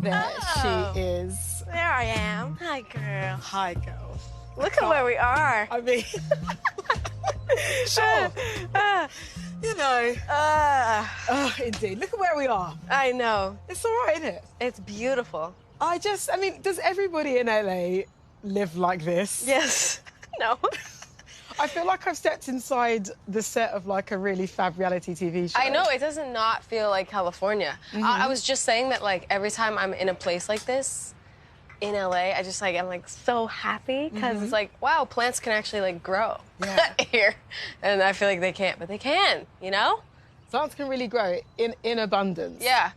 There Oh. she is. There I am. Hi, girl. Hi, girl. Look at where we are. I mean, sure. You know. Indeed. Look at where we are. I know. It's all right, isn't it? It's beautiful. I mean, does everybody in LA live like this? Yes. No. I feel like I've stepped inside the set of like a really fab reality TV show. I know, it doesn't not feel like California. I was just saying that, like, every time I'm in a place like this, in LA, I just, like, I'm, like, so happy, because it's like, wow, plants can actually, like, grow here. And I feel like they can't, but they can, you know? Plants can really grow in abundance. Yeah.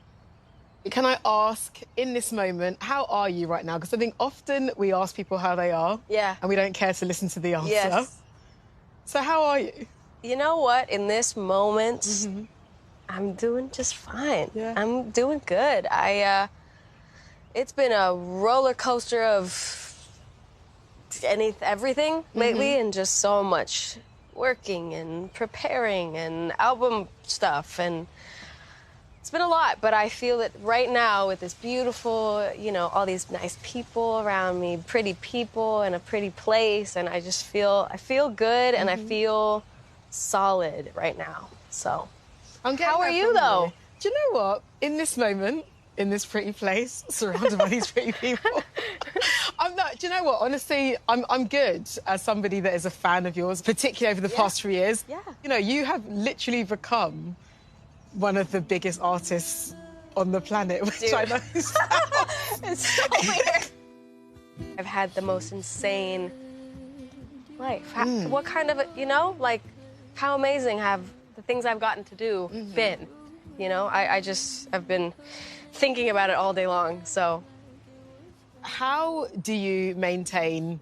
Can I ask, in this moment, how are you right now? Because I think often we ask people how they are. Yeah. And we don't care to listen to the answer. Yes. So how are you? You know what? In this moment, I'm doing just fine. Yeah. I'm doing good. It's been a roller coaster of everything lately, and just so much working and preparing and album stuff, and it's been a lot. But I feel that right now, with this beautiful, you know, all these nice people around me, pretty people and a pretty place, and I feel good, and I feel solid right now. So, how are you, though? Do you know what? In this moment, in this pretty place, surrounded by these pretty people, I'm not. Do you know what? Honestly, I'm good as somebody that is a fan of yours, particularly over the past 3 years. Yeah. You know, you have literally become one of the biggest artists on the planet, which I know is it's so weird. I've had the most insane life. What kind of, you know, like, how amazing have the things I've gotten to do been? You know, I've been thinking about it all day long, so. How have you maintained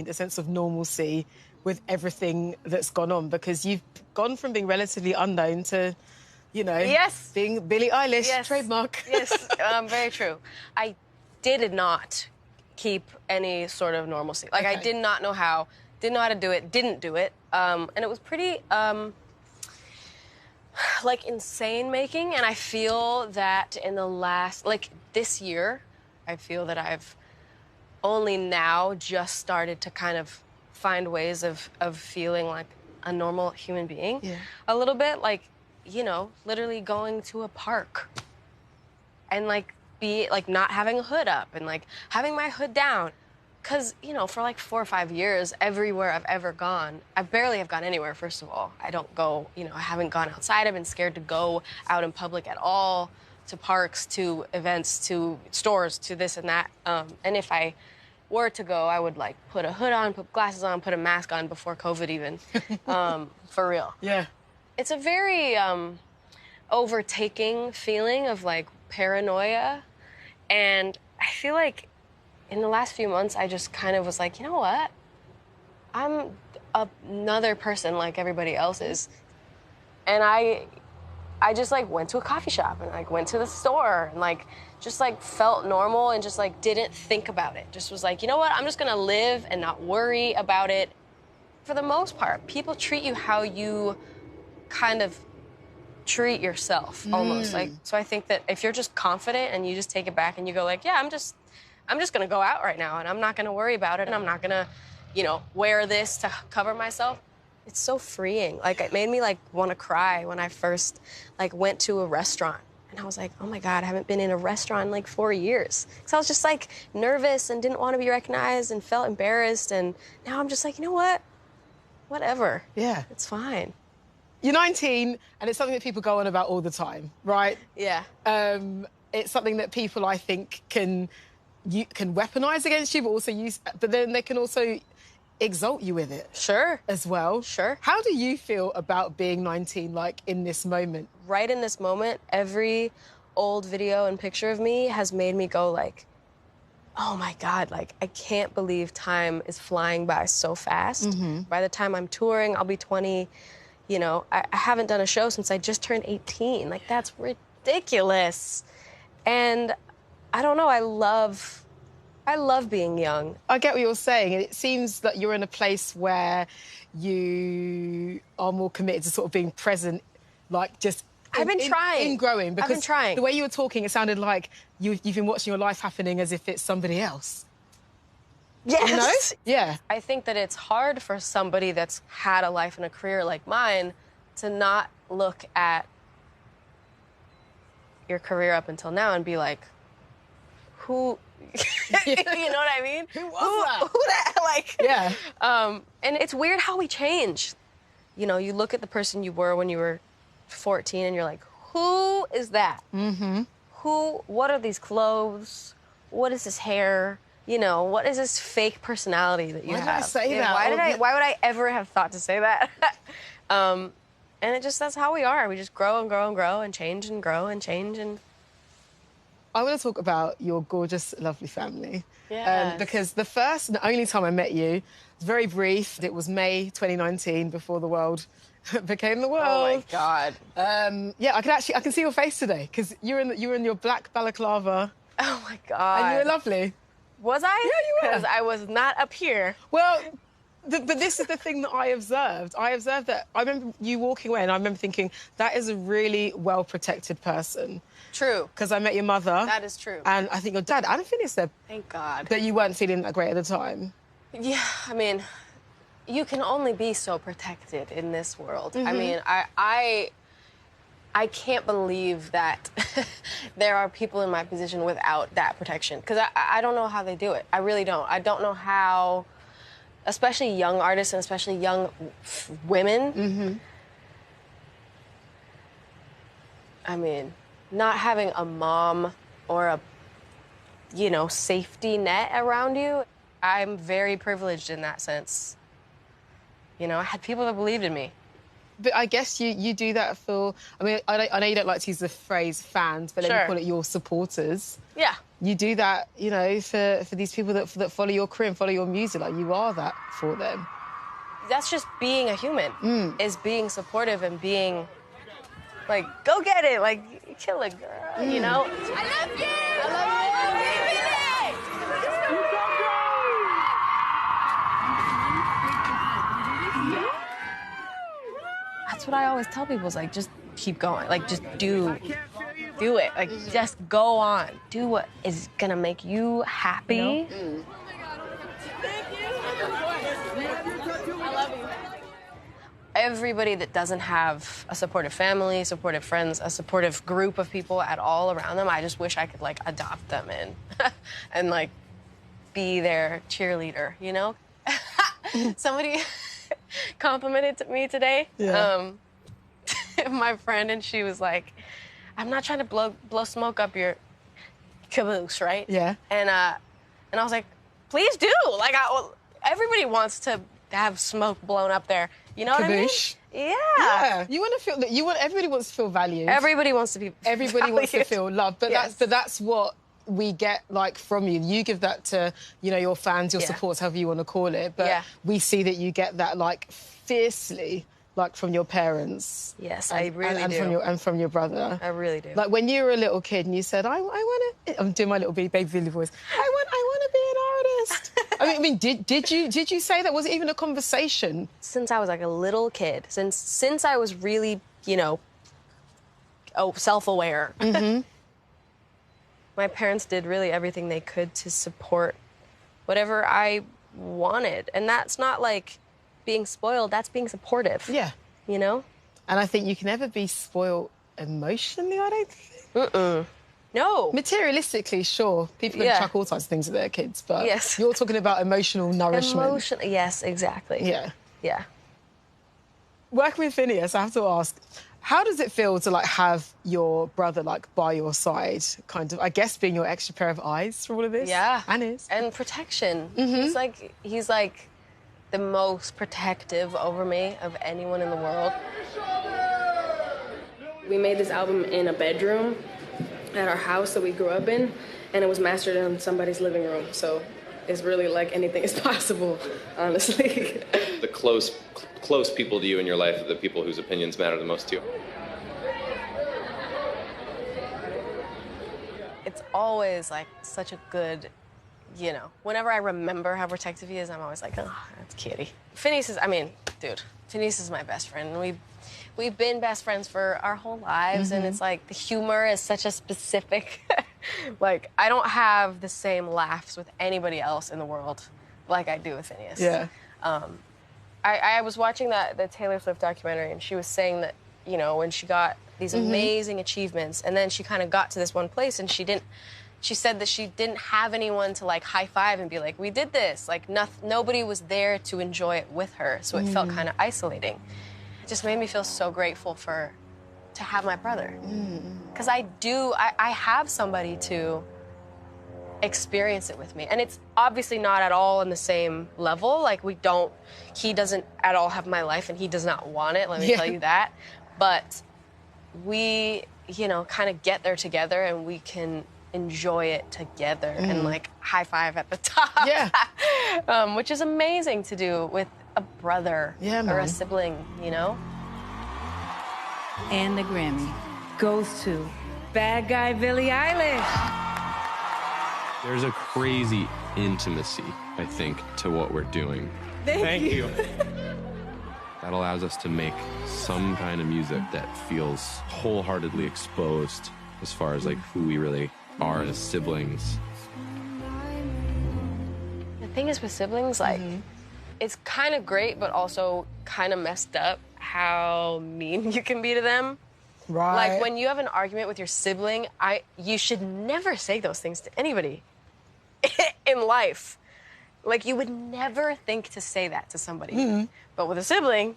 a sense of normalcy with everything that's gone on? Because you've gone from being relatively unknown to, you know, being Billie Eilish, trademark. Yes, very true. I did not keep any sort of normalcy. Like, I did not know how, didn't know how to do it, didn't do it. And it was pretty, like, insane making. And I feel that in the last, like, this year, I feel that I've only now just started to kind of find ways of feeling like a normal human being. Yeah. A little bit, like, you know, literally going to a park and, like, not having a hood up and, like, having my hood down. Because, you know, for, like, 4 or 5 years, everywhere I've ever gone, I barely have gone anywhere, first of all. I don't go, you know, I haven't gone outside. I've been scared to go out in public at all, to parks, to events, to stores, to this and that. And if I were to go, I would, like, put a hood on, put glasses on, put a mask on before COVID even, for real. Yeah. It's a very overtaking feeling of, like, paranoia. And I feel like in the last few months, I just kind of was like, you know what? I'm another person like everybody else is. And I just, like, went to a coffee shop and, like, went to the store and, like, just, like, felt normal and just, like, didn't think about it. Just was like, you know what? I'm just gonna live and not worry about it. For the most part, people treat you how you kind of treat yourself, almost. Like, so I think that if you're just confident and you just take it back and you go, like, yeah, I'm just gonna go out right now and I'm not gonna worry about it and I'm not gonna, you know, wear this to cover myself. It's so freeing. Like, it made me, like, want to cry when I first, like, went to a restaurant. And I was like, oh my God, I haven't been in a restaurant in, like, 4 years. Because I was just, like, nervous and didn't want to be recognized and felt embarrassed. And now I'm just like, you know what? Whatever. Yeah. It's fine. You're 19, and it's something that people go on about all the time, right? Yeah. It's something that people, I think, can weaponize against you, but also use, but then they can also exalt you with it. Sure. As well. Sure. How do you feel about being 19, like, in this moment? Right in this moment, every old video and picture of me has made me go, like, oh my God, like, I can't believe time is flying by so fast. By the time I'm touring, I'll be 20. You know, I haven't done a show since I just turned 18. Like, that's ridiculous. And I don't know, I love being young. I get what you're saying. It seems that you're in a place where you are more committed to sort of being present, like just I've been trying. In growing. Because I've been trying. The way you were talking, it sounded like you've been watching your life happening as if it's somebody else. Yes. You know? Yeah. I think that it's hard for somebody that's had a life and a career like mine to not look at your career up until now and be like, who... you know what I mean? Who was that? Who that? Like, yeah. And it's weird how we change. You know, you look at the person you were when you were 14 and you're like, who is that? Mm-hmm. What are these clothes? What is this hair? You know, what is this fake personality that you have? Why did I say that? Why would I ever have thought to say that? And that's how we are. We just grow and grow and grow and change and grow and change and... I want to talk about your gorgeous, lovely family. Yes. Because the first and only time I met you was very brief. It was May 2019, before the world became the world. Oh, my God. Yeah, I can see your face today, because you were in your black balaclava. Oh, my God. And you were lovely. Was I? Yeah, you were. Because I was not up here. Well, but this is the thing that I observed. I observed that, I remember you walking away, and I remember thinking, that is a really well-protected person. True. Because I met your mother. That is true. And I think your dad, and Phineas said... Thank God. That you weren't feeling that great at the time. Yeah, I mean, you can only be so protected in this world. Mm-hmm. I mean, I can't believe that there are people in my position without that protection. Because I don't know how they do it. I really don't. I don't know how, especially young artists and especially young women. Mm-hmm. I mean, not having a mom or a, safety net around you, I'm very privileged in that sense. You know, I had people that believed in me. But I guess you do that for... I mean, I know you don't like to use the phrase fans, but then you call it your supporters. Yeah. You do that, for these people that follow your career and follow your music. Like, you are that for them. That's just being a human, is being supportive and being, like, go get it, like, kill it, girl, you know? I love you! I love you! That's what I always tell people, is like, just keep going. Like, just do it. Like, just go on. Do what is gonna make you happy. You know? I love you. Everybody that doesn't have a supportive family, supportive friends, a supportive group of people at all around them, I just wish I could, like, adopt them and like, be their cheerleader, you know? Somebody complimented me today. Yeah. My friend, and she was like, I'm not trying to blow smoke up your caboose, right? Yeah. And I was like, please do. Like, everybody wants to have smoke blown up there. You know caboose. What I mean? Yeah. Yeah. You want to feel that. Everybody wants to feel valued. Everybody wants to be. Everybody wants to feel loved. But yes. that's what we get, like, from you. You give that to, your fans, your supporters, however you want to call it. But we see that you get that, like, fiercely, like, from your parents. Yes, I really do. And from your brother. I really do. Like, when you were a little kid and you said, I want to... I'm doing my little baby Billy voice. I want to be an artist. I mean, did you say that? Was it even a conversation? Since I was, like, a little kid, since I was really, self-aware, my parents did really everything they could to support whatever I wanted. And that's not, like, being spoiled. That's being supportive. Yeah. You know? And I think you can never be spoiled emotionally, I don't think. No. Materialistically, sure. People can chuck all types of things at their kids, but you're talking about emotional nourishment. Yes, exactly. Yeah. Yeah. Working with Phineas, I have to ask, how does it feel to, like, have your brother, like, by your side, kind of, I guess, being your extra pair of eyes for all of this? Yeah. And his. And protection. He's like the most protective over me of anyone in the world. We made this album in a bedroom at our house that we grew up in, and it was mastered in somebody's living room. So it's really like anything is possible, honestly. The close people to you in your life are the people whose opinions matter the most to you. it's always like such a good, you know, whenever I remember how protective he is, I'm always like, oh, that's kitty. Phineas is, I mean, dude, Phineas is my best friend. And we've been best friends for our whole lives, and it's like the humor is such a specific, like, I don't have the same laughs with anybody else in the world like I do with Phineas. Yeah. I was watching the Taylor Swift documentary, and she was saying that, you know, when she got these amazing achievements, and then she kind of got to this one place, and she said that she didn't have anyone to, like, high five and be like, we did this. Like, nobody was there to enjoy it with her, so it felt kind of isolating. It just made me feel so grateful to have my brother. Because I have somebody to experience it with me. And it's obviously not at all on the same level. Like, he doesn't at all have my life, and he does not want it, let me tell you that. But we, you know, kind of get there together, and we can enjoy it together and, like, high five at the top. Yeah. Which is amazing to do with a brother or a sibling, you know? And the Grammy goes to bad guy Billie Eilish. There's a crazy intimacy, I think, to what we're doing. Thank you. That allows us to make some kind of music that feels wholeheartedly exposed as far as, like, who we really are as siblings. The thing is with siblings, like, it's kind of great, but also kind of messed up how mean you can be to them. Right. Like, when you have an argument with your sibling, you should never say those things to anybody in life. Like, you would never think to say that to somebody. But with a sibling,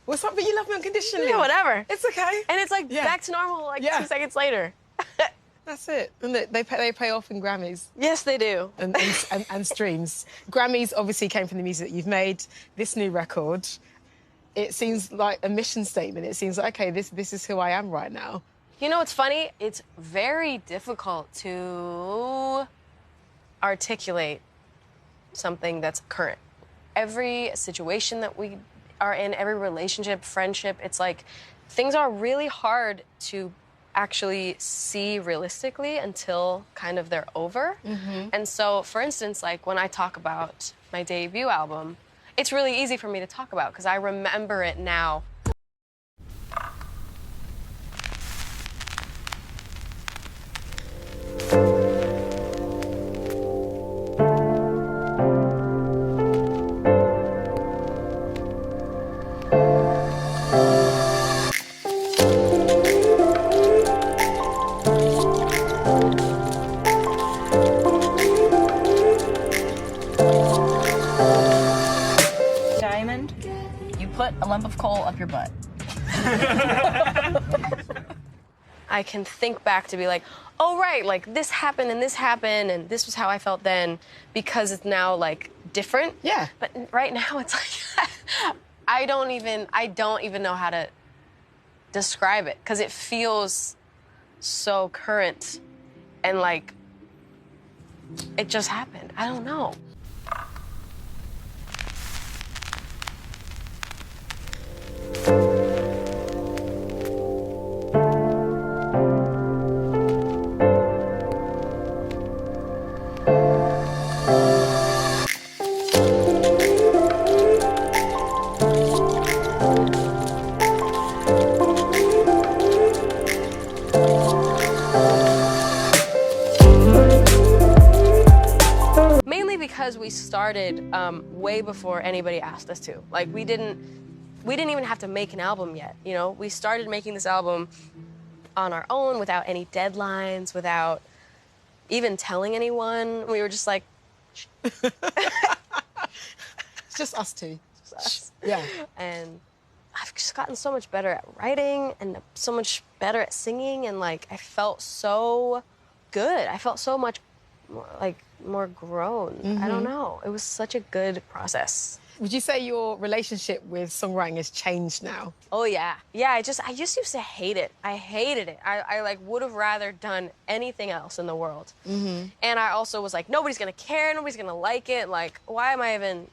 what's up, but you love me unconditionally. Yeah, whatever. It's okay. And it's like back to normal, like 2 seconds later. That's it. And they pay off in Grammys. Yes, they do. And streams. Grammys obviously came from the music that you've made. This new record, it seems like a mission statement. It seems like, okay, this is who I am right now. You know what's funny? It's very difficult to articulate something that's current. Every situation that we are in, every relationship, friendship, it's like things are really hard to actually see realistically until kind of they're over. And so, for instance, like when I talk about my debut album, it's really easy for me to talk about because I remember it now. Diamond, you put a lump of coal up your butt. I can think back to be like, oh, right, like this happened and this was how I felt then because it's now like different. Yeah. But right now it's like, I don't even know how to describe it because it feels so current and like it just happened. I don't know. Mainly because we started way before anybody asked us to. Like we didn't even have to make an album yet, you know? We started making this album on our own without any deadlines, without even telling anyone. We were just like... It's just us two. Just us. Yeah. And I've just gotten so much better at writing and so much better at singing, and like I felt so good. I felt so much more grown. I don't know. It was such a good process. Would you say your relationship with songwriting has changed now? Oh yeah. Yeah, I just used to hate it. I hated it. I like would have rather done anything else in the world. And I also was like, nobody's gonna care, nobody's gonna like it. Like, why am I even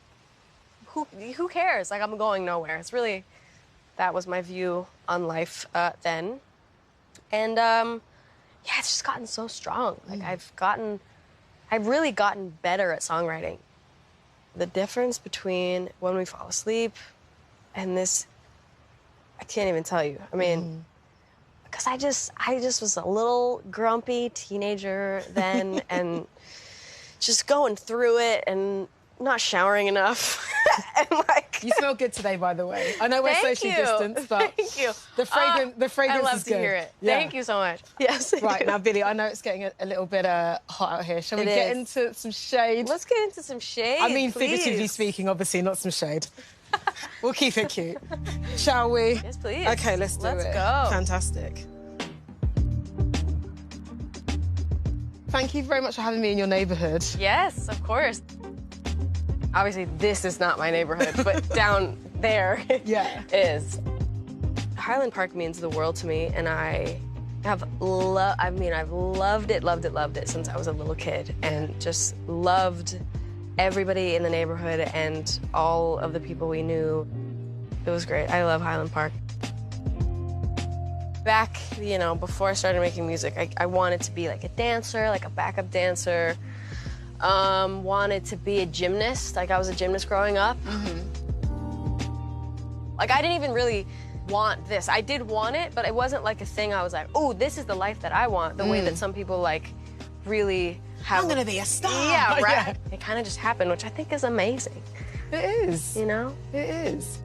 who cares? Like, I'm going nowhere. It's really, that was my view on life then. And yeah, it's just gotten so strong. Like I've really gotten better at songwriting. The difference between When We Fall Asleep and this, I can't even tell you. I mean, because I just was a little grumpy teenager then and just going through it and not showering enough. And like, you smell good today, by the way. I know we're socially distanced, but thank you. The fragrance I love is to good. hear it. Yeah. Thank you so much. Yes. Right, now, Billie, I know it's getting a little bit hot out here. Shall we get into some shade? Let's get into some shade, I mean, please. figuratively speaking, obviously, not some shade. We'll keep it cute. Shall we? Yes, please. Okay, let's do it. Let's go. Fantastic. Thank you very much for having me in your neighbourhood. Yes, of course. Obviously, this is not my neighborhood, but down there is. Highland Park means the world to me, and I've loved it since I was a little kid, and just loved everybody in the neighborhood and all of the people we knew. It was great. I love Highland Park. Back, before I started making music, I wanted to be like a dancer, like a backup dancer. Wanted to be a gymnast. Like, I was a gymnast growing up. Like, I didn't even really want this. I did want it, but it wasn't like a thing I was like, oh, this is the life that I want, the way that some people, like, really have. I'm gonna be a star. Yeah, right. It kind of just happened, which I think is amazing. It is. You know? It is.